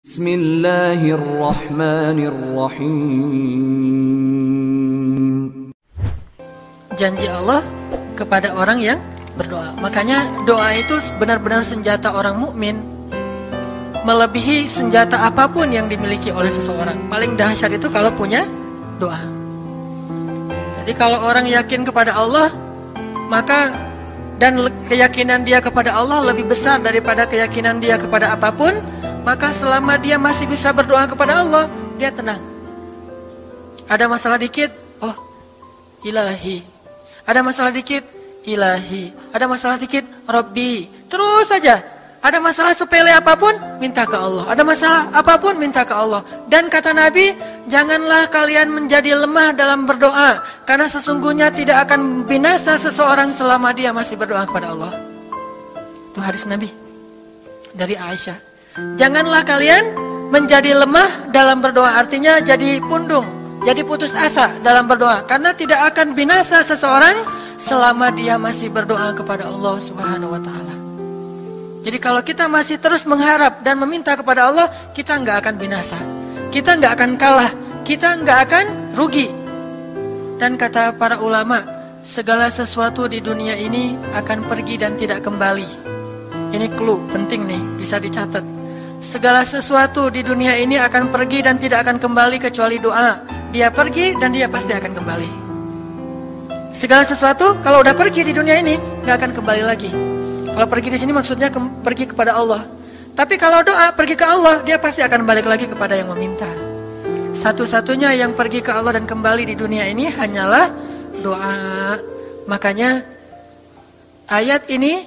Bismillahirrahmanirrahim. Janji Allah kepada orang yang berdoa. Makanya doa itu benar-benar senjata orang mukmin, melebihi senjata apapun yang dimiliki oleh seseorang. Paling dahsyat itu kalau punya doa. Jadi kalau orang yakin kepada Allah, maka dan keyakinan dia kepada Allah lebih besar daripada keyakinan dia kepada apapun, maka selama dia masih bisa berdoa kepada Allah, dia tenang. Ada masalah dikit, oh Ilahi. Ada masalah dikit, Ilahi. Ada masalah dikit, Rabbi. Terus saja. Ada masalah sepele apapun, minta ke Allah. Ada masalah apapun, minta ke Allah. Dan kata Nabi, janganlah kalian menjadi lemah dalam berdoa, karena sesungguhnya tidak akan binasa seseorang selama dia masih berdoa kepada Allah. Itu hadis Nabi dari Aisyah. Janganlah kalian menjadi lemah dalam berdoa, artinya jadi pundung, jadi putus asa dalam berdoa, karena tidak akan binasa seseorang selama dia masih berdoa kepada Allah Subhanahu wa taala. Jadi kalau kita masih terus mengharap dan meminta kepada Allah, kita nggak akan binasa, kita nggak akan kalah, kita nggak akan rugi. Dan kata para ulama, segala sesuatu di dunia ini akan pergi dan tidak kembali. Ini clue penting nih, bisa dicatat. Segala sesuatu di dunia ini akan pergi dan tidak akan kembali kecuali doa. Dia pergi dan dia pasti akan kembali. Segala sesuatu kalau udah pergi di dunia ini nggak akan kembali lagi. Kalau pergi di sini maksudnya pergi kepada Allah. Tapi kalau doa pergi ke Allah, dia pasti akan balik lagi kepada yang meminta. Satu-satunya yang pergi ke Allah dan kembali di dunia ini hanyalah doa. Makanya ayat ini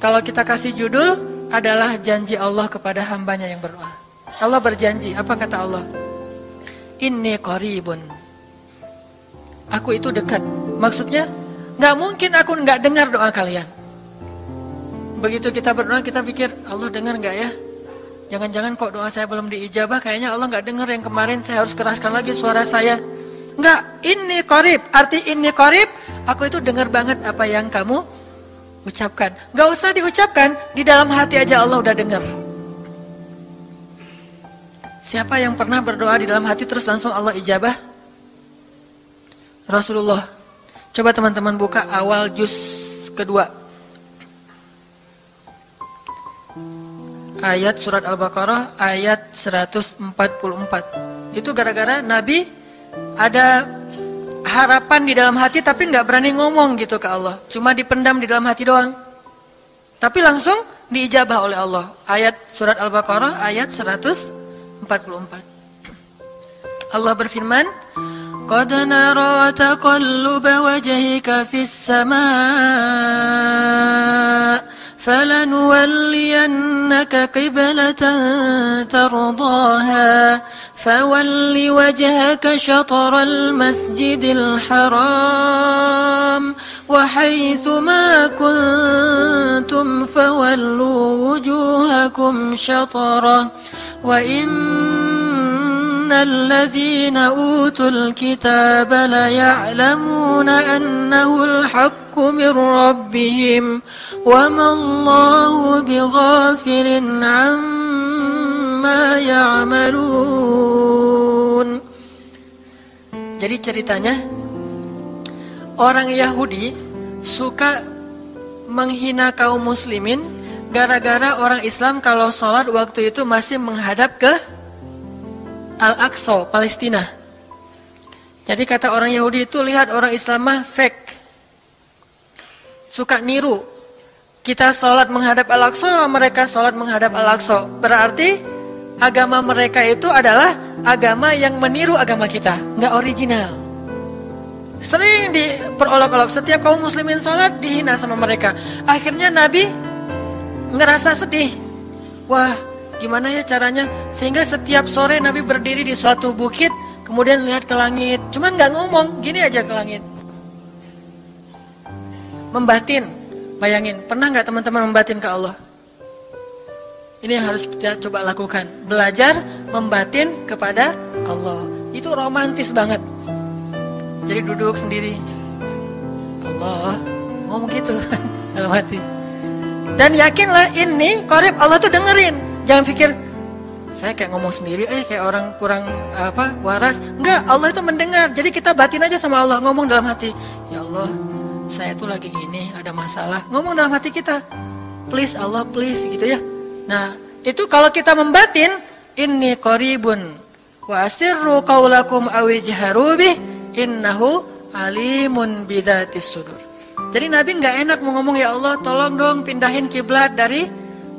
kalau kita kasih judul adalah janji Allah kepada hambanya yang berdoa. Allah berjanji, apa kata Allah? Inni qaribun. Aku itu dekat. Maksudnya, gak mungkin aku gak dengar doa kalian. Begitu kita berdoa, kita pikir, Allah dengar gak ya? Jangan-jangan kok doa saya belum diijabah, kayaknya Allah gak dengar yang kemarin, saya harus keraskan lagi suara saya. Enggak, inni qarib. Arti inni qarib, aku itu dengar banget apa yang kamu ucapkan. Gak usah diucapkan, di dalam hati aja Allah udah dengar. Siapa yang pernah berdoa di dalam hati terus langsung Allah ijabah? Rasulullah. Coba teman-teman buka awal juz kedua, ayat surat Al-Baqarah ayat 144. Itu gara-gara Nabi ada harapan di dalam hati tapi gak berani ngomong gitu ke Allah. Cuma dipendam di dalam hati doang. Tapi langsung diijabah oleh Allah. Ayat surat Al-Baqarah ayat 144. Allah berfirman, Qad nara taqalluba wajhika fis samaa فلنولينك قبلة ترضاها فول وجهك شطر المسجد الحرام وحيث ما كنتم فولوا وجوهكم شطره وإن الذين أوتوا الكتاب ليعلمون أنه الحق من ربهم وما الله بغافل عما يعملون. Jadi ceritanya orang Yahudi suka menghina kaum muslimin gara-gara orang Islam kalau sholat waktu itu masih menghadap ke Al-Aqsa, Palestina. Jadi kata orang Yahudi itu, lihat orang Islam mah fake, suka niru. Kita sholat menghadap Al-Aqsa, mereka sholat menghadap Al-Aqsa. Berarti agama mereka itu adalah agama yang meniru agama kita, nggak original. Sering diperolok-olok, setiap kaum muslimin sholat dihina sama mereka. Akhirnya Nabi ngerasa sedih. Wah, gimana ya caranya? Sehingga setiap sore Nabi berdiri di suatu bukit, kemudian lihat ke langit. Cuman gak ngomong, gini aja ke langit. Membatin, bayangin. Pernah gak teman-teman membatin ke Allah? Ini yang harus kita coba lakukan. Belajar membatin kepada Allah. Itu romantis banget. Jadi duduk sendiri. Allah, ngomong gitu dalam hati. Dan yakinlah ini qarib, Allah tuh dengerin. Jangan pikir, saya kayak ngomong sendiri, kayak orang kurang waras. Enggak, Allah itu mendengar. Jadi kita batin aja sama Allah, ngomong dalam hati, ya Allah, saya tuh lagi gini, ada masalah. Ngomong dalam hati kita, please Allah, please, gitu ya. Nah, itu kalau kita membatin, inni qaribun wa asirru qaulakum aw ijharu bih innahu alimun bidzatis sudur. Jadi Nabi nggak enak mau ngomong, ya Allah, tolong dong pindahin kiblat dari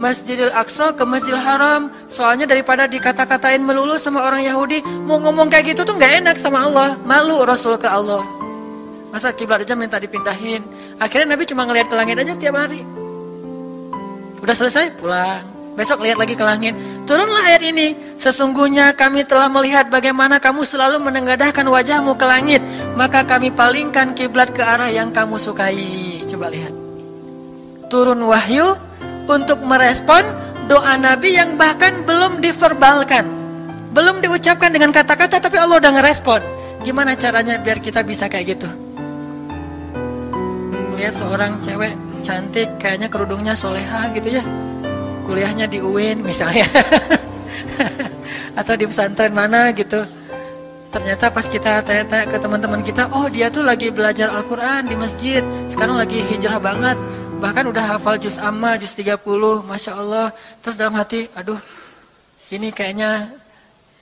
Masjidil Aqsa ke Masjidil Haram. Soalnya daripada dikata-katain melulu sama orang Yahudi, mau ngomong kayak gitu tuh nggak enak sama Allah. Malu Rasul ke Allah. Masa kiblat aja minta dipindahin. Akhirnya Nabi cuma ngelihat ke langit aja tiap hari. Udah selesai, pulang. Besok lihat lagi ke langit. Turunlah ayat ini. Sesungguhnya kami telah melihat bagaimana kamu selalu menengadahkan wajahmu ke langit. Maka kami palingkan kiblat ke arah yang kamu sukai. Coba lihat. Turun wahyu untuk merespon doa Nabi yang bahkan belum diverbalkan, belum diucapkan dengan kata-kata, tapi Allah udah ngerespon. Gimana caranya biar kita bisa kayak gitu? Melihat seorang cewek cantik, kayaknya kerudungnya soleha gitu ya, kuliahnya di UIN misalnya, atau di pesantren mana gitu. Ternyata pas kita tanya-tanya ke teman-teman kita, oh dia tuh lagi belajar Al-Quran di masjid, sekarang lagi hijrah banget. Bahkan udah hafal juz amma, juz 30, Masya Allah. Terus dalam hati, aduh, ini kayaknya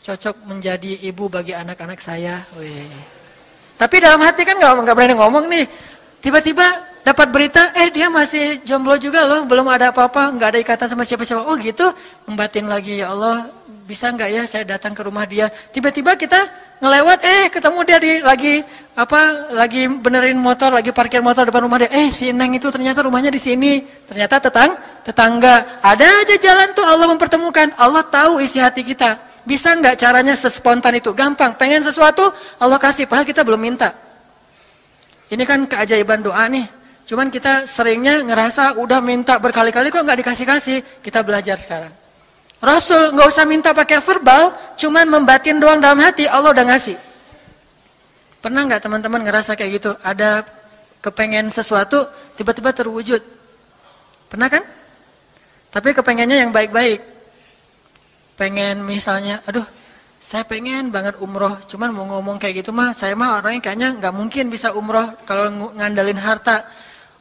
cocok menjadi ibu bagi anak-anak saya. Wih. Tapi dalam hati kan gak berani ngomong nih. Tiba-tiba dapat berita, dia masih jomblo juga loh, belum ada apa-apa, gak ada ikatan sama siapa-siapa. Oh gitu, membatin lagi, ya Allah, bisa gak ya saya datang ke rumah dia. Tiba-tiba kita ngelewat, ketemu dia lagi benerin motor, lagi parkir motor depan rumah dia. Si Neng itu ternyata rumahnya di sini. Ternyata tetangga. Ada aja jalan tuh Allah mempertemukan. Allah tahu isi hati kita. Bisa nggak caranya sespontan itu? Gampang. Pengen sesuatu, Allah kasih. Padahal kita belum minta. Ini kan keajaiban doa nih. Cuman kita seringnya ngerasa udah minta berkali-kali kok nggak dikasih-kasih. Kita belajar sekarang. Rasul nggak usah minta pakai verbal, cuman membatin doang dalam hati, Allah udah ngasih. Pernah nggak teman-teman ngerasa kayak gitu? Ada kepengen sesuatu, tiba-tiba terwujud. Pernah kan? Tapi kepengennya yang baik-baik. Pengen misalnya, aduh, saya pengen banget umroh, cuman mau ngomong kayak gitu mah, saya mah orangnya kayaknya nggak mungkin bisa umroh kalau ngandalin harta.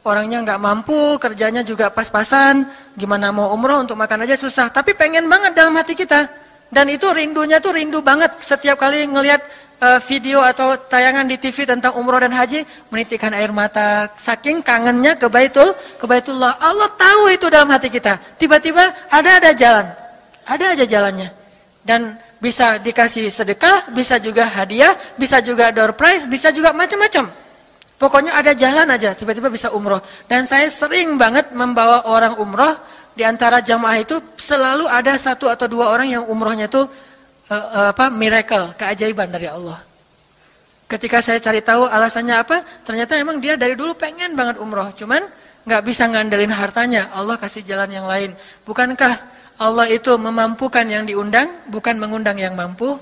Orangnya nggak mampu, kerjanya juga pas-pasan, gimana mau umroh untuk makan aja susah. Tapi pengen banget dalam hati kita. Dan itu rindunya tuh rindu banget. Setiap kali ngelihat video atau tayangan di TV tentang umroh dan haji, menitikkan air mata. Saking kangennya ke Baitullah. Allah tahu itu dalam hati kita. Tiba-tiba ada jalan. Ada aja jalannya. Dan bisa dikasih sedekah, bisa juga hadiah, bisa juga door prize, bisa juga macam-macam. Pokoknya ada jalan aja, tiba-tiba bisa umroh. Dan saya sering banget membawa orang umroh. Di antara jamaah itu selalu ada 1 atau 2 orang yang umrohnya itu miracle, keajaiban dari Allah. Ketika saya cari tahu alasannya apa, ternyata emang dia dari dulu pengen banget umroh. Cuman gak bisa ngandelin hartanya, Allah kasih jalan yang lain. Bukankah Allah itu memampukan yang diundang, bukan mengundang yang mampu?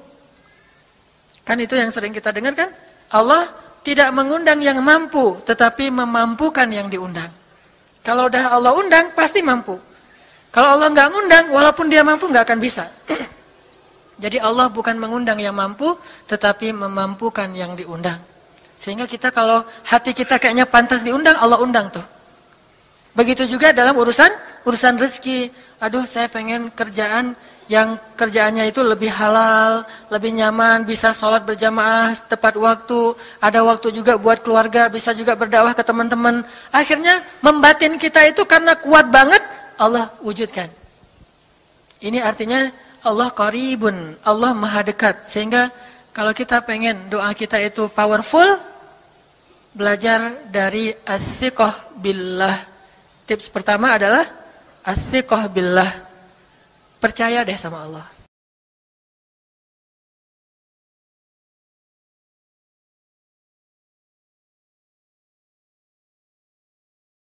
Kan itu yang sering kita dengar kan? Allah tidak mengundang yang mampu, tetapi memampukan yang diundang. Kalau udah Allah undang, pasti mampu. Kalau Allah nggak ngundang, walaupun dia mampu nggak akan bisa. Jadi Allah bukan mengundang yang mampu, tetapi memampukan yang diundang. Sehingga kita kalau hati kita kayaknya pantas diundang, Allah undang tuh. Begitu juga dalam urusan rezeki. Aduh, saya pengen kerjaan yang kerjaannya itu lebih halal, lebih nyaman, bisa sholat berjamaah tepat waktu, ada waktu juga buat keluarga, bisa juga berdakwah ke teman-teman. Akhirnya membatin kita itu karena kuat banget, Allah wujudkan. Ini artinya Allah qaribun, Allah maha dekat. Sehingga kalau kita pengen doa kita itu powerful, belajar dari as-siqah billah. Tips pertama adalah as-siqah billah. Percaya deh sama Allah.